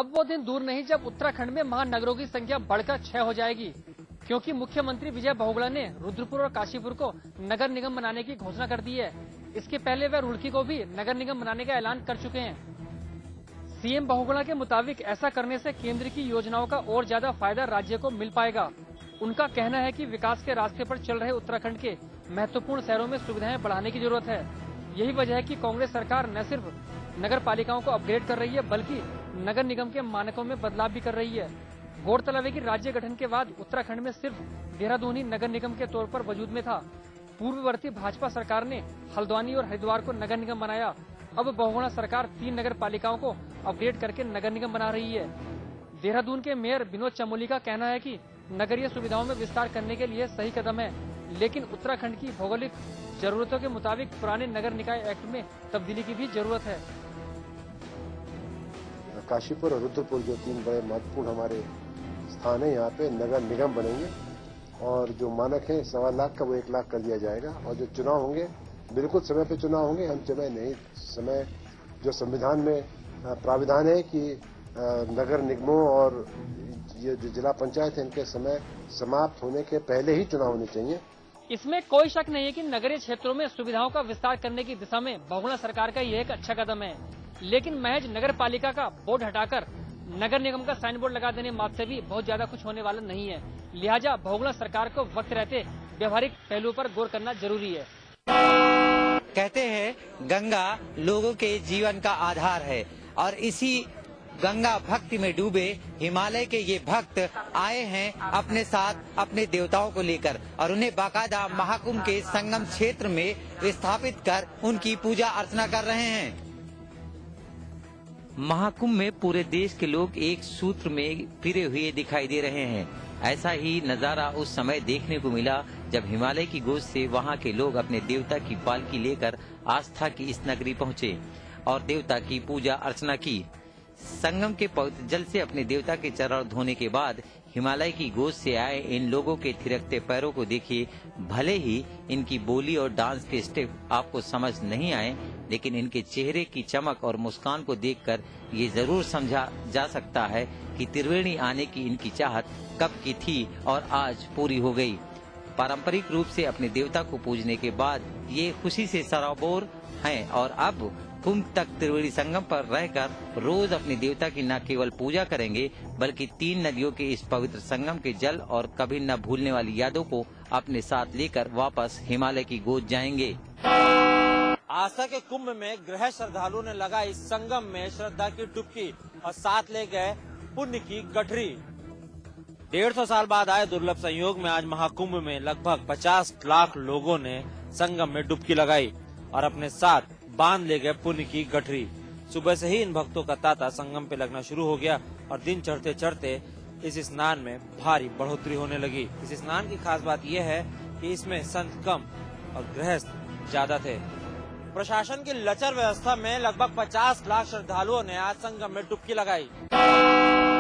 अब वो दिन दूर नहीं जब उत्तराखंड में महानगरों की संख्या बढ़कर 6 हो जाएगी, क्योंकि मुख्यमंत्री विजय बहुगुणा ने रुद्रपुर और काशीपुर को नगर निगम बनाने की घोषणा कर दी है। इसके पहले वे रुड़की को भी नगर निगम बनाने का ऐलान कर चुके हैं। सीएम बहुगुणा के मुताबिक ऐसा करने से केंद्र की योजनाओं का और ज्यादा फायदा राज्य को मिल पाएगा। उनका कहना है कि विकास के रास्ते पर चल रहे उत्तराखंड के महत्वपूर्ण शहरों में सुविधाएं बढ़ाने की जरूरत है। यही वजह है कि कांग्रेस सरकार न सिर्फ नगर पालिकाओं को अपग्रेड कर रही है, बल्कि नगर निगम के मानकों में बदलाव भी कर रही है। गौरतलब है कि राज्य गठन के बाद उत्तराखंड में सिर्फ देहरादून ही नगर निगम के तौर पर वजूद में था। पूर्ववर्ती भाजपा सरकार ने हल्द्वानी और हरिद्वार को नगर निगम बनाया। अब बहुगुणा सरकार 3 नगर पालिकाओं को अपग्रेड करके नगर निगम बना रही है। देहरादून के मेयर विनोद चमोली का कहना है कि नगरीय सुविधाओं में विस्तार करने के लिए सही कदम है, लेकिन उत्तराखंड की भौगोलिक जरूरतों के मुताबिक पुराने नगर निकाय एक्ट में तब्दीली की भी जरूरत है। काशीपुर और रुद्रपुर जो 3 बड़े महत्वपूर्ण हमारे स्थान है, यहाँ पे नगर निगम बनेंगे और जो मानक है 1.25 लाख का वो 1 लाख कर दिया जाएगा। और जो चुनाव होंगे बिल्कुल समय पे चुनाव होंगे, हम समय नहीं, समय जो संविधान में प्राविधान है कि नगर निगमों और ये जो जिला पंचायत है इनके समय समाप्त होने के पहले ही चुनाव होने चाहिए। इसमें कोई शक नहीं है कि नगरीय क्षेत्रों में सुविधाओं का विस्तार करने की दिशा में बहुगुणा सरकार का यह एक अच्छा कदम है, लेकिन महज नगर पालिका का बोर्ड हटाकर नगर निगम का साइन बोर्ड लगा देने मात्र से भी बहुत ज्यादा कुछ होने वाला नहीं है। लिहाजा बहुगुणा सरकार को वक्त रहते व्यवहारिक पहलुओं पर गौर करना जरूरी है। कहते हैं गंगा लोगों के जीवन का आधार है और इसी गंगा भक्ति में डूबे हिमालय के ये भक्त आए हैं अपने साथ अपने देवताओं को लेकर और उन्हें बाकायदा महाकुंभ के संगम क्षेत्र में स्थापित कर उनकी पूजा अर्चना कर रहे हैं। महाकुंभ में पूरे देश के लोग एक सूत्र में पिरे हुए दिखाई दे रहे हैं। ऐसा ही नजारा उस समय देखने को मिला जब हिमालय की गोद से वहां के लोग अपने देवता की पालकी लेकर आस्था की इस नगरी पहुंचे और देवता की पूजा अर्चना की। संगम के पवित्र जल से अपने देवता के चरण धोने के बाद हिमालय की गोद से आए इन लोगों के थिरकते पैरों को देखिए। भले ही इनकी बोली और डांस के स्टेप आपको समझ नहीं आए, लेकिन इनके चेहरे की चमक और मुस्कान को देखकर ये जरूर समझा जा सकता है कि त्रिवेणी आने की इनकी चाहत कब की थी और आज पूरी हो गई। पारंपरिक रूप से अपने देवता को पूजने के बाद ये खुशी से सराबोर हैं और अब कुंभ तक त्रिवेणी संगम पर रहकर रोज अपने देवता की न केवल पूजा करेंगे, बल्कि 3 नदियों के इस पवित्र संगम के जल और कभी न भूलने वाली यादों को अपने साथ लेकर वापस हिमालय की गोद जाएंगे। आस्था के कुंभ में गृह श्रद्धालुओं ने लगाई संगम में श्रद्धा की डुबकी और साथ ले गए पुण्य की गठरी। 150 साल बाद आए दुर्लभ संयोग में आज महाकुंभ में लगभग 50 लाख लोगों ने संगम में डुबकी लगाई और अपने साथ बांध ले गए पुण्य की गठरी। सुबह से ही इन भक्तों का तांता संगम पे लगना शुरू हो गया और दिन चढ़ते चढ़ते इस स्नान में भारी बढ़ोतरी होने लगी। इस स्नान की खास बात यह है कि इसमें संत कम और गृहस्थ ज्यादा थे। प्रशासन की लचर व्यवस्था में लगभग 50 लाख श्रद्धालुओं ने आज संगम में डुबकी लगाई।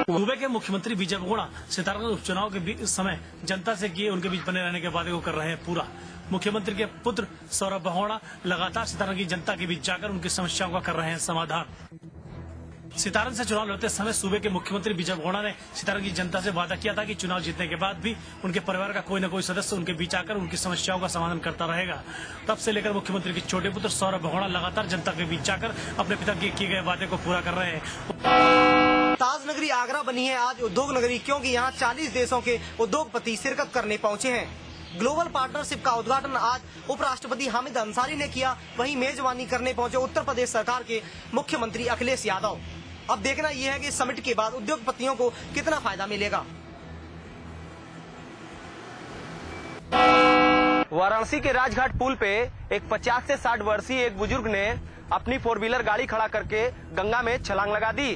सूबे के मुख्यमंत्री विजय बहुगुणा सीतारगंज उपचुनाव के बीच समय जनता से किए उनके बीच बने रहने के वादे को कर रहे हैं पूरा। मुख्यमंत्री के पुत्र सौरभ बहुगुणा लगातार सीतारगंज की जनता के बीच जाकर उनकी समस्याओं का कर रहे हैं समाधान। सीतारगंज से चुनाव लड़ते समय सूबे के मुख्यमंत्री विजय बहुगुणा ने सीतारगंज की जनता से वादा किया था कि चुनाव जीतने के बाद भी उनके परिवार का कोई न कोई सदस्य उनके बीच आकर उनकी समस्याओं का समाधान करता रहेगा। तब से लेकर मुख्यमंत्री के छोटे पुत्र सौरभ बहुगुणा लगातार जनता के बीच जाकर अपने पिता के किए गए वादे को पूरा कर रहे हैं। ताज नगरी आगरा बनी है आज उद्योग नगरी, क्योंकि यहाँ 40 देशों के उद्योगपति शिरकत करने पहुँचे हैं। ग्लोबल पार्टनरशिप का उद्घाटन आज उपराष्ट्रपति हामिद अंसारी ने किया। वहीं मेजबानी करने पहुंचे उत्तर प्रदेश सरकार के मुख्यमंत्री अखिलेश यादव। अब देखना यह है कि समिट के बाद उद्योगपतियों को कितना फायदा मिलेगा। वाराणसी के राजघाट पुल पे एक 50 से 60 वर्षीय एक बुजुर्ग ने अपनी 4 व्हीलर गाड़ी खड़ा करके गंगा में छलांग लगा दी।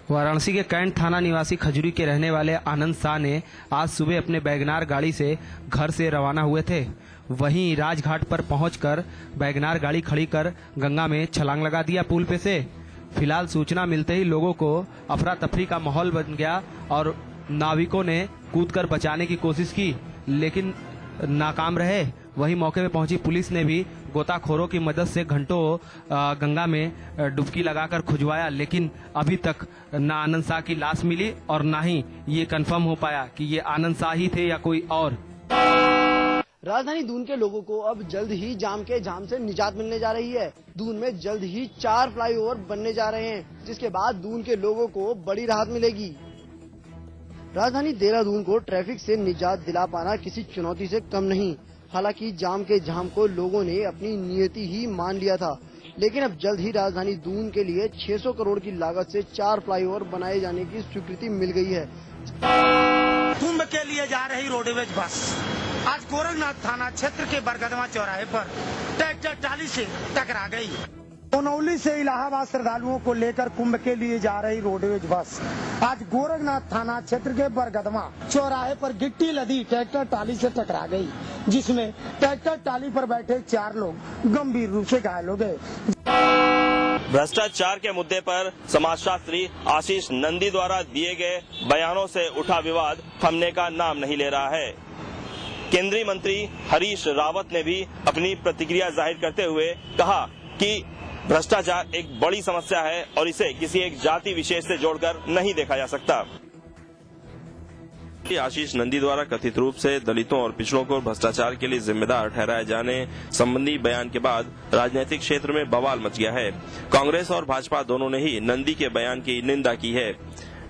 वाराणसी के कैंट थाना निवासी खजूरी के रहने वाले आनंद शाह ने आज सुबह अपने वैगनार गाड़ी से घर से रवाना हुए थे। वहीं राजघाट पर पहुंचकर वैगनार गाड़ी खड़ी कर गंगा में छलांग लगा दिया पुल पे से। फिलहाल सूचना मिलते ही लोगों को अफरा तफरी का माहौल बन गया और नाविकों ने कूदकर बचाने की कोशिश की, लेकिन नाकाम रहे। वहीं मौके पर पहुंची पुलिस ने भी गोताखोरों की मदद से घंटों गंगा में डुबकी लगाकर खुजवाया, लेकिन अभी तक ना आनंद शाह की लाश मिली और ना ही ये कंफर्म हो पाया कि ये आनंद शाह ही थे या कोई और। राजधानी दून के लोगों को अब जल्द ही जाम से निजात मिलने जा रही है। दून में जल्द ही 4 फ्लाईओवर बनने जा रहे हैं, जिसके बाद दून के लोगों को बड़ी राहत मिलेगी। राजधानी देहरादून को ट्रैफिक से निजात दिला पाना किसी चुनौती से कम नहीं। हालांकि जाम को लोगों ने अपनी नियति ही मान लिया था, लेकिन अब जल्द ही राजधानी दून के लिए 600 करोड़ की लागत से 4 फ्लाईओवर बनाए जाने की स्वीकृति मिल गई है। कुंभ के लिए जा रही रोडवेज बस आज गोरखनाथ थाना क्षेत्र के बरगदवा चौराहे पर ट्रैक्टर ट्राली से टकरा गई। सोनौली से इलाहाबाद श्रद्धालुओं को लेकर कुंभ के लिए जा रही रोडवेज बस आज गोरखनाथ थाना क्षेत्र के बरगदवा चौराहे पर गिट्टी लदी ट्रैक्टर ट्राली से टकरा गई, जिसमें ट्रैक्टर ट्राली पर बैठे 4 लोग गंभीर रूप से घायल हो गए। भ्रष्टाचार के मुद्दे पर समाजशास्त्री आशीष नंदी द्वारा दिए गए बयानों से उठा विवाद थमने का नाम नहीं ले रहा है। केंद्रीय मंत्री हरीश रावत ने भी अपनी प्रतिक्रिया जाहिर करते हुए कहा कि भ्रष्टाचार एक बड़ी समस्या है और इसे किसी एक जाति विशेष से जोड़कर नहीं देखा जा सकता। आशीष नंदी द्वारा कथित रूप से दलितों और पिछड़ों को भ्रष्टाचार के लिए जिम्मेदार ठहराए जाने संबंधी बयान के बाद राजनीतिक क्षेत्र में बवाल मच गया है। कांग्रेस और भाजपा दोनों ने ही नंदी के बयान की निंदा की है।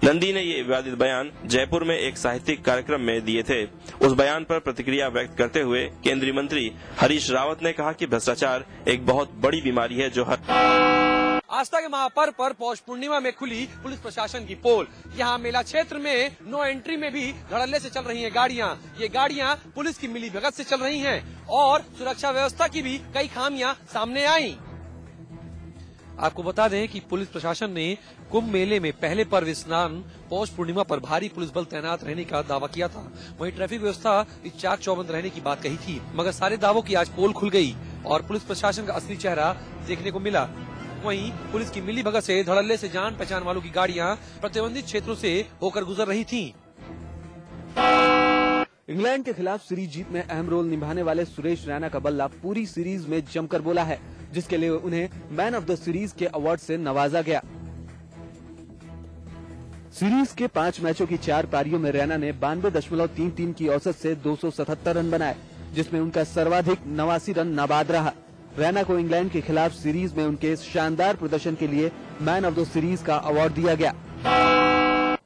नंदी ने ये विवादित बयान जयपुर में एक साहित्यिक कार्यक्रम में दिए थे। उस बयान पर प्रतिक्रिया व्यक्त करते हुए केंद्रीय मंत्री हरीश रावत ने कहा कि भ्रष्टाचार एक बहुत बड़ी बीमारी है जो आस्था के महापर्व पर पौष पूर्णिमा में खुली पुलिस प्रशासन की पोल। यहाँ मेला क्षेत्र में नो एंट्री में भी धड़ल्ले से चल रही हैं गाड़ियाँ। ये गाड़ियाँ पुलिस की मिलीभगत से चल रही हैं और सुरक्षा व्यवस्था की भी कई खामियां सामने आई। आपको बता दें कि पुलिस प्रशासन ने कुंभ मेले में पहले पर्व स्नान पौष पूर्णिमा पर भारी पुलिस बल तैनात रहने का दावा किया था। वहीं ट्रैफिक व्यवस्था चाक चौबंद रहने की बात कही थी, मगर सारे दावों की आज पोल खुल गई और पुलिस प्रशासन का असली चेहरा देखने को मिला। वहीं पुलिस की मिलीभगत से धड़ल्ले से जान पहचान वालों की गाड़ियां प्रतिबंधित क्षेत्रों से होकर गुजर रही थीं। इंग्लैंड के खिलाफ सीरीज जीत में अहम रोल निभाने वाले सुरेश रैना का बल्ला पूरी सीरीज में जमकर बोला है, जिसके लिए उन्हें मैन ऑफ द सीरीज के अवार्ड से नवाजा गया। सीरीज के 5 मैचों की 4 पारियों में रैना ने 92.33 की औसत से 277 रन बनाए, जिसमें उनका सर्वाधिक 89 रन नाबाद रहा। रैना को इंग्लैंड के खिलाफ सीरीज में उनके शानदार प्रदर्शन के लिए मैन ऑफ द सीरीज का अवार्ड दिया गया।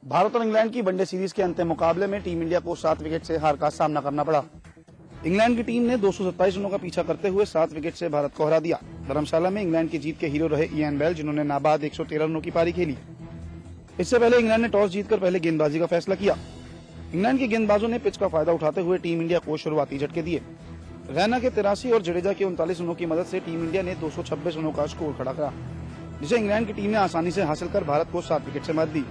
भारत और इंग्लैंड की वनडे सीरीज के अंतिम मुकाबले में टीम इंडिया को 7 विकेट से हार का सामना करना पड़ा। इंग्लैंड की टीम ने 227 रनों का पीछा करते हुए 7 विकेट से भारत को हरा दिया। धर्मशाला में इंग्लैंड की जीत के हीरो रहे इयान बेल, जिन्होंने नाबाद 113 रनों की पारी खेली। इससे पहले इंग्लैंड ने टॉस जीतकर पहले गेंदबाजी का फैसला किया। इंग्लैंड के गेंदबाजों ने पिच का फायदा उठाते हुए टीम इंडिया को शुरुआती झटके दिए। रैना के 83 और जडेजा के 39 रनों की मदद से टीम इंडिया ने 226 रनों का स्कोर खड़ा करा, जिसे इंग्लैंड की टीम ने आसानी से हासिल कर भारत को 7 विकेट से मात दी।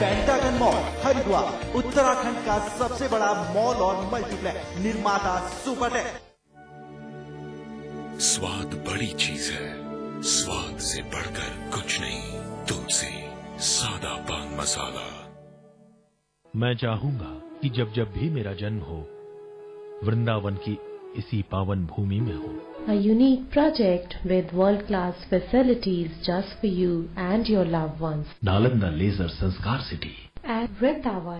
पेंटागन मॉल हरिद्वार उत्तराखंड का सबसे बड़ा मॉल और मल्टीप्लेक्स निर्माता सुपरटेक। स्वाद बड़ी चीज है, स्वाद से बढ़कर कुछ नहीं। तुलसी सादा पान मसाला। मैं चाहूंगा कि जब जब भी मेरा जन्म हो, वृंदावन की इसी पावन भूमि में हो। A unique project with world-class facilities just for you and your loved ones. Nalanda leisure Sanskar city At Vrindavan.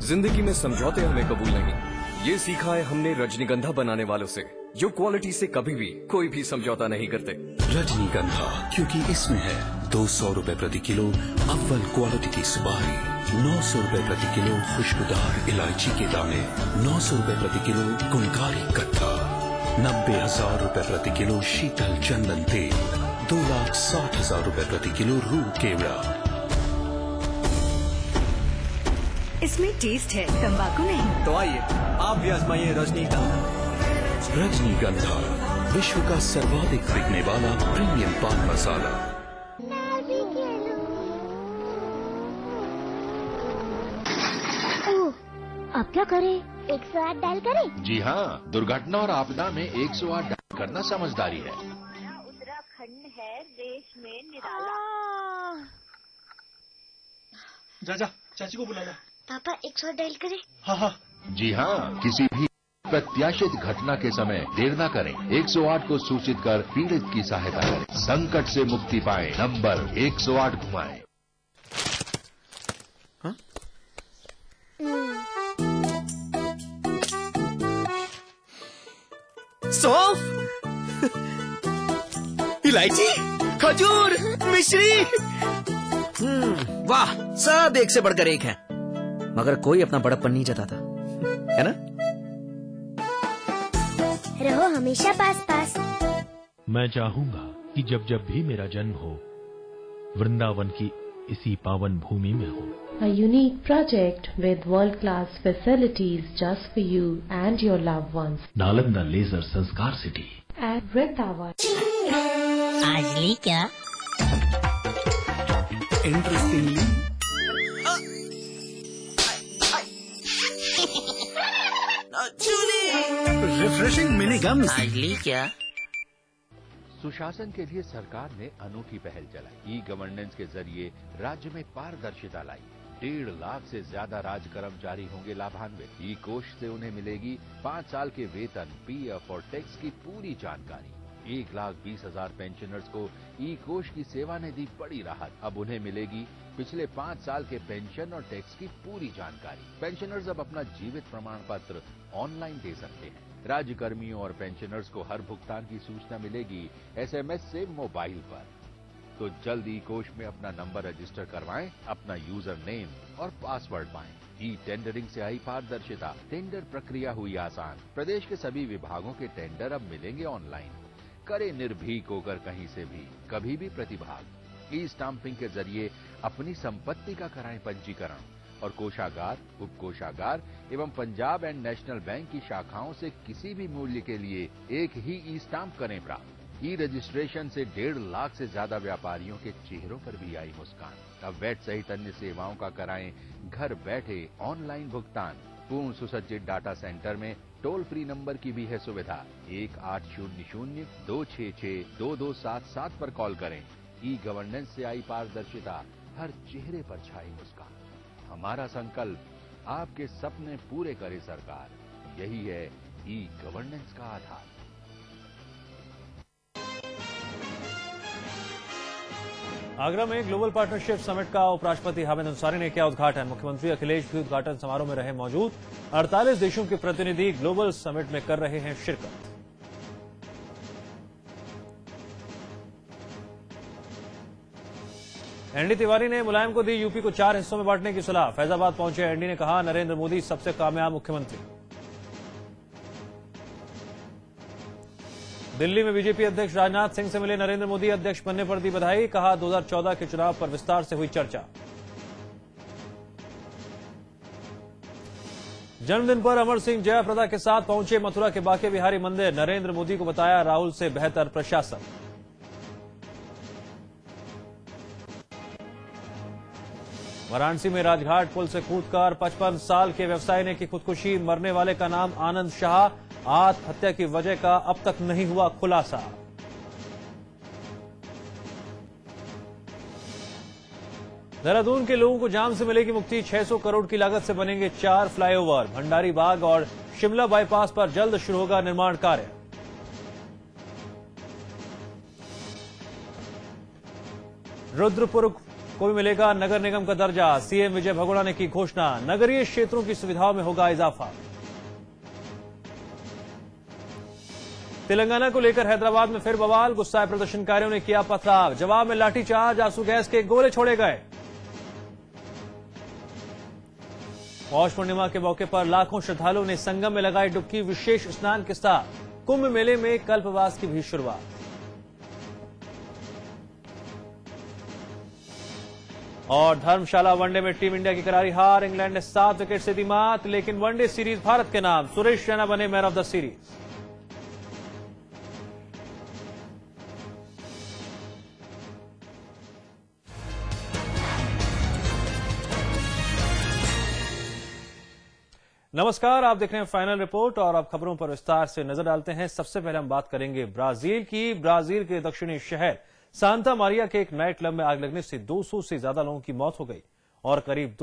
जिंदगी में समझौते हमें कबूल नहीं, ये सीखा है हमने रजनीगंधा बनाने वालों से, जो क्वालिटी से कभी भी कोई भी समझौता नहीं करते। रजनीगंधा, क्योंकि इसमें है 200 रुपए प्रति किलो अव्वल क्वालिटी की सुपारी, 900 रुपए प्रति किलो खुशबूदार इलायची के दाने, 900 रुपए प्रति किलो गुणकारी कत्था, 90,000 रुपए प्रति किलो शीतल चंदन तेल, 2,60,000 रुपए प्रति किलो रूह केवड़ा। इसमें टेस्ट है, तंबाकू नहीं। तो आइए आप भी आजमाइए रजनीगंधा। रजनीगंधा, विश्व का सर्वाधिक बिकने वाला प्रीमियम पान मसाला। अब क्या करें? 108 डायल करें? जी हाँ, दुर्घटना और आपदा में 108 डायल करना समझदारी है। उत्तराखंड है देश में निराला। जा चाची को बुला ला। पापा 108 डायल करें? हाँ। जी हाँ, किसी भी प्रत्याशित घटना के समय देर न करें। 108 को सूचित कर पीड़ित की सहायता करें। संकट से मुक्ति पाएं, नंबर 108 घुमाएं। सौंफ, इलायची, खजूर, मिश्री, वाह, सब एक से बढ़कर एक है। मगर कोई अपना बड़प्पन नहीं जताता, है ना? रहो हमेशा पास पास। मैं चाहूंगा कि जब जब भी मेरा जन्म हो, वृंदावन की इसी पावन भूमि में हो। A unique project with world-class facilities just for you and your loved ones. Nalanda leisure Sanskar city At Vrindavan. आज ली क्या? Interestingly refreshing mini gums. आज ली क्या? सुशासन के लिए सरकार ने अनूठी पहल चलाई। ई गवर्नेंस के जरिए राज्य में पारदर्शिता लाई। 1.5 लाख से ज्यादा राज्य कर्मचारी होंगे लाभान्वित। ई कोष से उन्हें मिलेगी 5 साल के वेतन, पीएफ और टैक्स की पूरी जानकारी। 1,20,000 पेंशनर्स को ई कोष की सेवा ने दी बड़ी राहत। अब उन्हें मिलेगी पिछले 5 साल के पेंशन और टैक्स की पूरी जानकारी। पेंशनर्स अब अपना जीवित प्रमाण पत्र ऑनलाइन दे सकते हैं। राज्य कर्मियों और पेंशनर्स को हर भुगतान की सूचना मिलेगी SMS से मोबाइल पर। तो जल्द ई कोष में अपना नंबर रजिस्टर करवाएं, अपना यूजर नेम और पासवर्ड पाएं। ई टेंडरिंग से आई पारदर्शिता, टेंडर प्रक्रिया हुई आसान। प्रदेश के सभी विभागों के टेंडर अब मिलेंगे ऑनलाइन। करे निर्भीक होकर कहीं से भी, कभी भी प्रतिभाग। ई स्टाम्पिंग के जरिए अपनी संपत्ति का कराएं पंजीकरण और कोषागार, उपकोषागार एवं पंजाब एंड नेशनल बैंक की शाखाओं से किसी भी मूल्य के लिए एक ही ई स्टाम्प करें प्राप्त। ई रजिस्ट्रेशन से 1.5 लाख से ज्यादा व्यापारियों के चेहरों पर भी आई मुस्कान। अब वैट सहित अन्य सेवाओं का कराएं घर बैठे ऑनलाइन भुगतान। पूर्ण सुसज्जित डाटा सेंटर में टोल फ्री नंबर की भी है सुविधा। 1800-266-2277 पर कॉल करें। ई गवर्नेंस से आई पारदर्शिता, हर चेहरे पर छाई मुस्कान। हमारा संकल्प आपके सपने पूरे करे सरकार, यही है ई गवर्नेंस का आधार। आगरा में ग्लोबल पार्टनरशिप समिट का उपराष्ट्रपति हामिद अंसारी ने किया उद्घाटन। मुख्यमंत्री अखिलेश भी उद्घाटन समारोह में रहे मौजूद। 48 देशों के प्रतिनिधि ग्लोबल समिट में कर रहे हैं शिरकत। एनडी तिवारी ने मुलायम को दी यूपी को 4 हिस्सों में बांटने की सलाह। फैजाबाद पहुंचे एनडी ने कहा, नरेंद्र मोदी सबसे कामयाब मुख्यमंत्री। दिल्ली में बीजेपी अध्यक्ष राजनाथ सिंह से मिले नरेंद्र मोदी, अध्यक्ष बनने पर दी बधाई। कहा, 2014 के चुनाव पर विस्तार से हुई चर्चा। जन्मदिन पर अमर सिंह जयाप्रदा के साथ पहुंचे मथुरा के बांके बिहारी मंदिर। नरेंद्र मोदी को बताया राहुल से बेहतर प्रशासन। वाराणसी में राजघाट पुल से कूदकर 55 साल के व्यवसायी ने की खुदकुशी। मरने वाले का नाम आनंद शाह। आत्महत्या की वजह का अब तक नहीं हुआ खुलासा। देहरादून के लोगों को जाम से मिलेगी मुक्ति। 600 करोड़ की लागत से बनेंगे 4 फ्लाईओवर। भंडारी बाग और शिमला बाईपास पर जल्द शुरू होगा निर्माण कार्य। रुद्रपुर को भी मिलेगा नगर निगम का दर्जा। सीएम विजय बहुगुणा ने की घोषणा। नगरीय क्षेत्रों की सुविधाओं में होगा इजाफा। तेलंगाना को लेकर हैदराबाद में फिर बवाल। गुस्साए प्रदर्शनकारियों ने किया पथराव। जवाब में लाठीचार्ज, आंसू गैस के गोले छोड़े गए। पौष पूर्णिमा के मौके पर लाखों श्रद्धालुओं ने संगम में लगाई डुबकी। विशेष स्नान के साथ कुंभ मेले में कल्पवास की भी शुरुआत। और धर्मशाला वनडे में टीम इंडिया की करारी हार। इंग्लैंड ने 7 विकेट से दी मात, लेकिन वनडे सीरीज भारत के नाम। सुरेश रैना बने मैन ऑफ द सीरीज। नमस्कार, आप देख रहे हैं फाइनल रिपोर्ट और अब खबरों पर विस्तार से नजर डालते हैं। सबसे पहले हम बात करेंगे ब्राजील की। ब्राजील के दक्षिणी शहर सांता मारिया के एक नाइट क्लब में आग लगने से 200 से ज्यादा लोगों की मौत हो गई और करीब